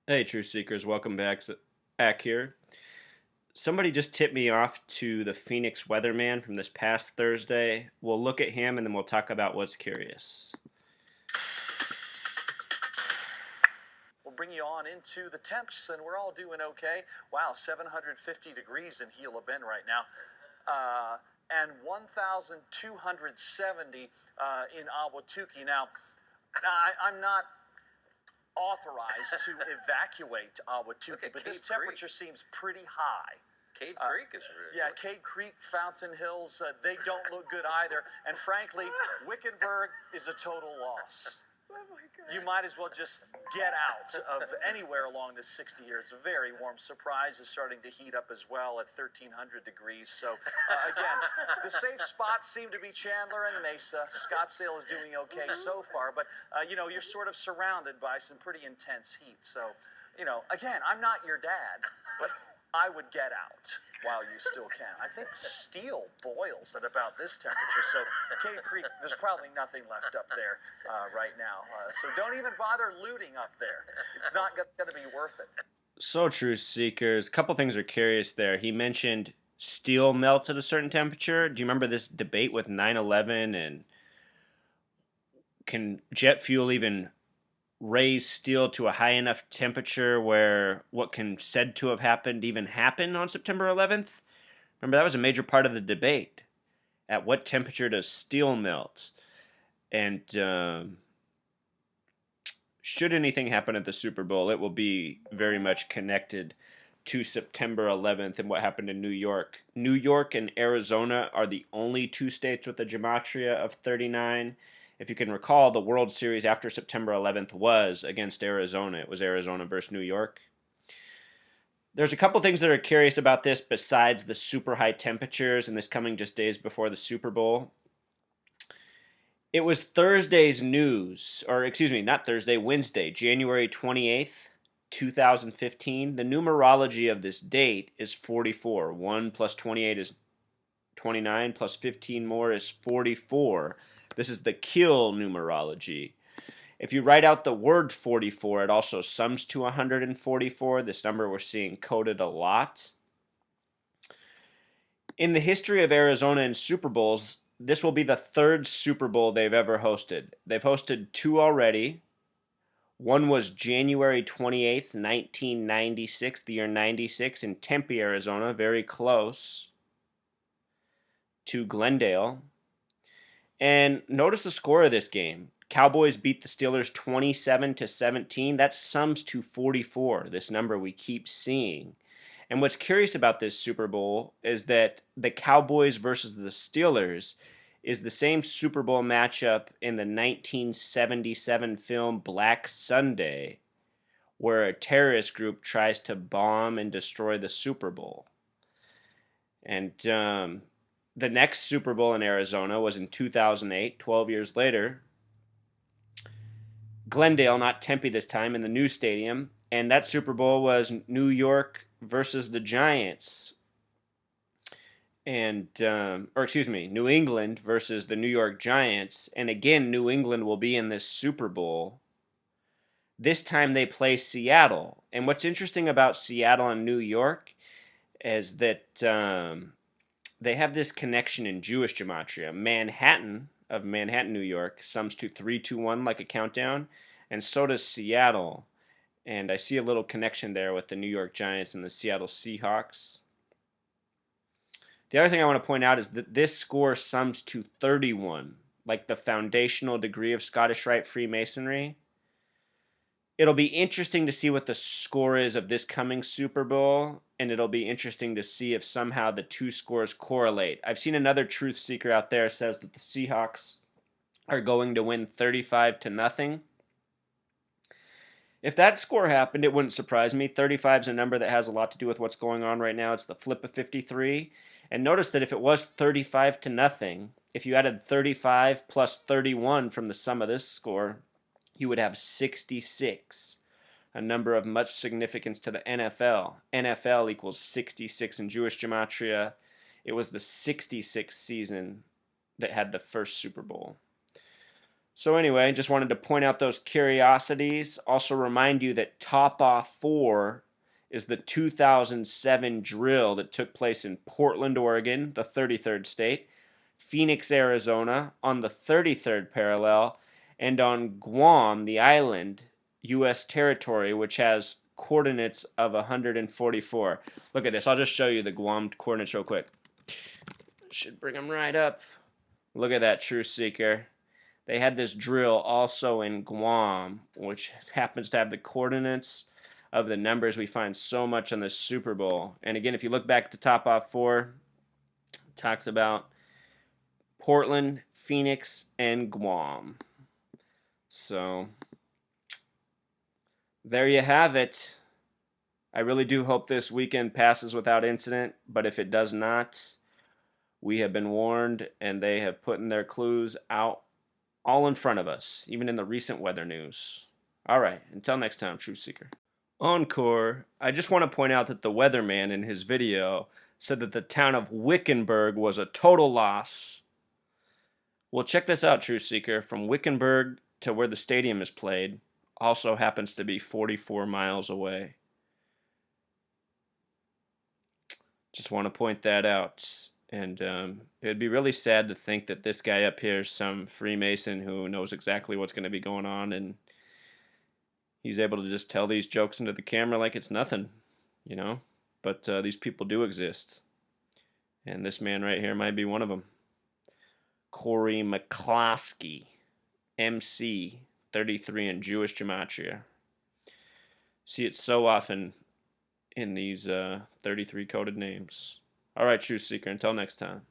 Hey, Truth Seekers, welcome back here. Somebody just tipped me off to the Phoenix weatherman from this past Thursday. We'll look at him and then we'll talk about what's curious. We'll bring you on into the temps, and we're all doing okay. Wow, 750 degrees in Gila Bend right now. And 1,270 in Ahwatukee. Now, I'm not authorized to evacuate Ahwatukee, but this temperature seems pretty high. Cave Creek is really Yeah, Cave Creek, Fountain Hills, they don't look good either. And frankly, Wickenburg is a total loss. Oh my God. You might as well just get out of anywhere along this 60 year. It's very warm. Surprise is starting to heat up as well at 1,300 degrees. So, again, the safe spots seem to be Chandler and Mesa. Scottsdale is doing okay so far, but, you're sort of surrounded by some pretty intense heat. So, again, I'm not your dad, but I would get out while you still can. I think steel boils at about this temperature, so Cave Creek, there's probably nothing left up there right now. So don't even bother looting up there. It's not going to be worth it. So, Truth Seekers, a couple things are curious there. He mentioned steel melts at a certain temperature. Do you remember this debate with 9/11 and can jet fuel even raise steel to a high enough temperature where what can said to have happened even happened on September 11th? Remember, that was a major part of the debate. At what temperature does steel melt? And should anything happen at the Super Bowl, it will be very much connected to September 11th and what happened in New York. New York and Arizona are the only two states with a gematria of 39. If you can recall, the World Series after September 11th was against Arizona. It was Arizona versus New York. There's a couple things that are curious about this besides the super high temperatures and this coming just days before the Super Bowl. It was Thursday's news, or excuse me, not Thursday, Wednesday, January 28th, 2015. The numerology of this date is 44. 1 plus 28 is 29, plus 15 more is 44. This is the kill numerology. If you write out the word 44, it also sums to 144. This number we're seeing coded a lot. In the history of Arizona and Super Bowls, this will be the third Super Bowl they've ever hosted. They've hosted two already. One was January 28th, 1996, the year 96, in Tempe, Arizona, very close to Glendale. And notice the score of this game. Cowboys beat the Steelers 27-17. That sums to 44, this number we keep seeing. And what's curious about this Super Bowl is that the Cowboys versus the Steelers is the same Super Bowl matchup in the 1977 film Black Sunday, where a terrorist group tries to bomb and destroy the Super Bowl. And the next Super Bowl in Arizona was in 2008, 12 years later. Glendale, not Tempe this time, in the new stadium. And that Super Bowl was New York versus the Giants. And, New England versus the New York Giants. And again, New England will be in this Super Bowl. This time they play Seattle. And what's interesting about Seattle and New York is that they have this connection in Jewish gematria. Manhattan, of Manhattan, New York, sums to 321 like a countdown, and so does Seattle. And I see a little connection there with the New York Giants and the Seattle Seahawks. The other thing I want to point out is that this score sums to 31, like the foundational degree of Scottish Rite Freemasonry. It'll be interesting to see what the score is of this coming Super Bowl, and it'll be interesting to see if somehow the two scores correlate. I've seen another truth seeker out there says that the Seahawks are going to win 35-0. If that score happened, it wouldn't surprise me. 35 is a number that has a lot to do with what's going on right now. It's the flip of 53. And notice that if it was 35-0, if you added 35 plus 31 from the sum of this score, you would have 66, a number of much significance to the NFL. NFL equals 66 in Jewish gematria. It was the 66th season that had the first Super Bowl. So anyway, just wanted to point out those curiosities. Also remind you that Top Off 4 is the 2007 drill that took place in Portland, Oregon, the 33rd state, Phoenix, Arizona, on the 33rd parallel, and on Guam, the island, U.S. territory, which has coordinates of 144. Look at this. I'll just show you the Guam coordinates real quick. Should bring them right up. Look at that, Truth Seeker. They had this drill also in Guam, which happens to have the coordinates of the numbers we find so much on the Super Bowl. And again, if you look back to Top Off 4, it talks about Portland, Phoenix, and Guam. So, there you have it. I really do hope this weekend passes without incident, but if it does not, we have been warned, and they have put in their clues out all in front of us, even in the recent weather news. All right, until next time, Truth Seeker. Encore, I just want to point out that the weatherman in his video said that the town of Wickenburg was a total loss. Well, check this out, Truth Seeker. From Wickenburg to where the stadium is played also happens to be 44 miles away. Just want to point that out. And it'd be really sad to think that this guy up here is some Freemason who knows exactly what's going to be going on, and he's able to just tell these jokes into the camera like it's nothing, you know? But these people do exist. And this man right here might be one of them. Corey McCloskey, MC, 33 in Jewish Gematria. See it so often in these 33 coded names. All right, Truth Seeker, until next time.